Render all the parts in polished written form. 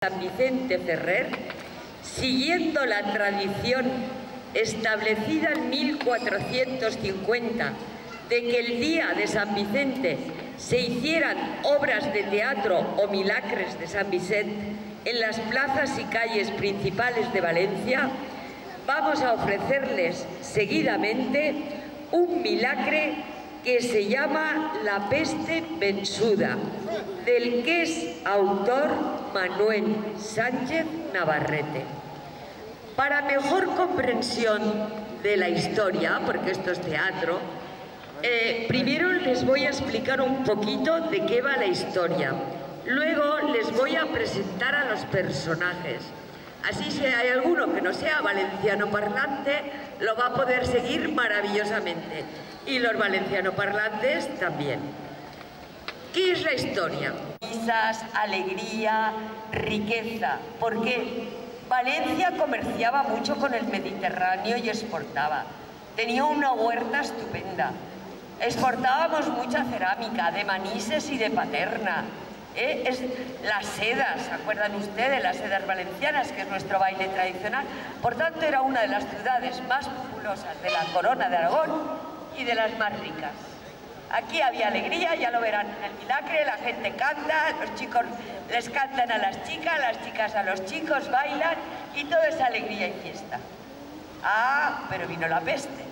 San Vicente Ferrer, siguiendo la tradición establecida en 1450 de que el día de San Vicente se hicieran obras de teatro o milagres de San Vicente en las plazas y calles principales de Valencia, vamos a ofrecerles seguidamente un milagre que se llama La Peste Vençuda, del que es autor Manuel Sánchez Navarrete. Para mejor comprensión de la historia, porque esto es teatro, primero les voy a explicar un poquito de qué va la historia. Luego les voy a presentar a los personajes. Así, si hay alguno que no sea valenciano parlante, lo va a poder seguir maravillosamente. Y los valenciano parlantes también. ¿Qué es la historia? Risas, alegría, riqueza. ¿Por qué? Valencia comerciaba mucho con el Mediterráneo y exportaba. Tenía una huerta estupenda. Exportábamos mucha cerámica de Manises y de Paterna. Las sedas, ¿se acuerdan ustedes? Las sedas valencianas, que es nuestro baile tradicional. Por tanto, era una de las ciudades más populosas de la Corona de Aragón y de las más ricas. Aquí había alegría, ya lo verán en el milagre, la gente canta, los chicos les cantan a las chicas a los chicos, bailan y todo es alegría y fiesta. Ah, pero vino la peste.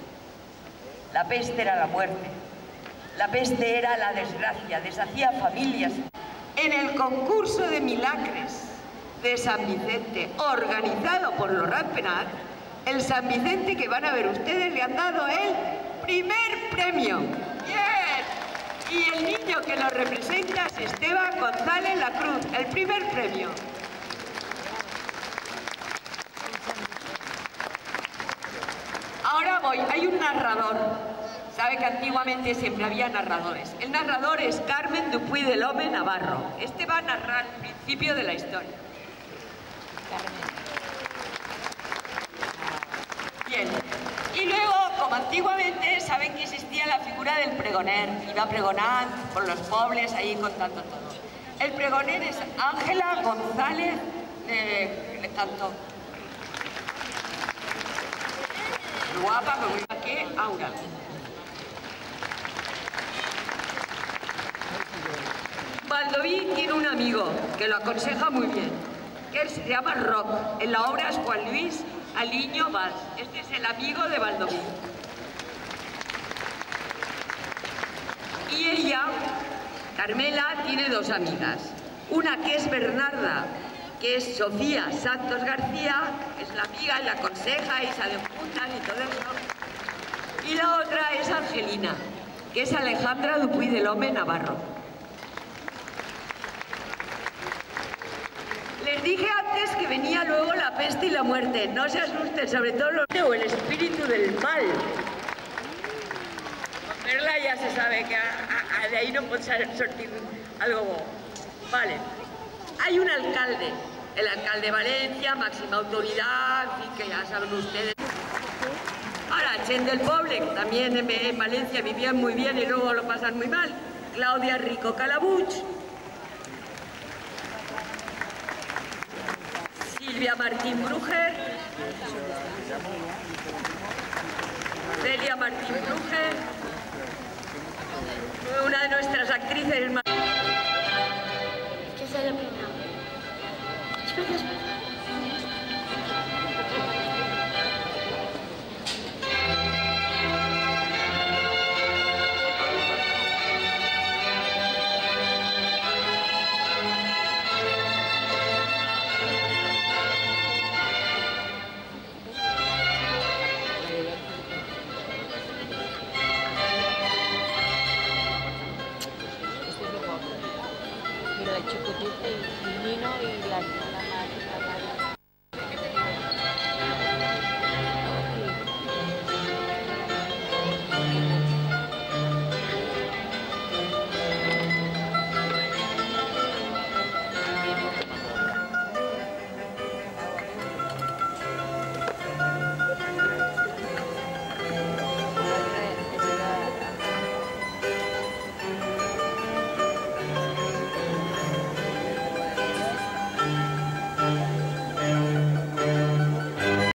La peste era la muerte. La peste era la desgracia, deshacía familias. En el concurso de milagres de San Vicente, organizado por los Ratpenat, el San Vicente que van a ver ustedes le han dado el primer premio. ¡Bien! Y el niño que lo representa es Esteban González La Cruz, el primer premio. Ahora voy, hay un narrador. Sabe que antiguamente siempre había narradores. El narrador es Carmen Dupuy del Home Navarro. Este va a narrar el principio de la historia. Bien. Y luego, como antiguamente, saben que existía la figura del pregoner. Iba a pregonar por los pobres, ahí contando todo. El pregoner es Ángela González, le canto. Guapa, como dice aquí, Aura. Baldoví tiene un amigo que lo aconseja muy bien, que se llama Roc. En la obra es Juan Luis Aliño Valls. Este es el amigo de Baldoví. Y ella, Carmela, tiene dos amigas. Una que es Bernarda, que es Sofía Santos García, es la amiga y la aconseja y salen juntas y todo eso. Y la otra es Angelina, que es Alejandra Dupuy del Home Navarro. Les dije antes que venía luego la peste y la muerte. No se asusten, sobre todo o el espíritu del mal. Con verla ya se sabe que de ahí no puede sortir algo. Vale. Hay un alcalde, el alcalde de Valencia, máxima autoridad, en fin, que ya saben ustedes. Ahora, Chen del Poble, también en Valencia vivían muy bien y luego lo pasan muy mal. Claudia Rico Calabuch. Silvia Martín Bruger, Celia Martín Bruger, una de nuestras actrices más... ¿Qué es el primero? Espera. El Chicotillo, el Nino y la...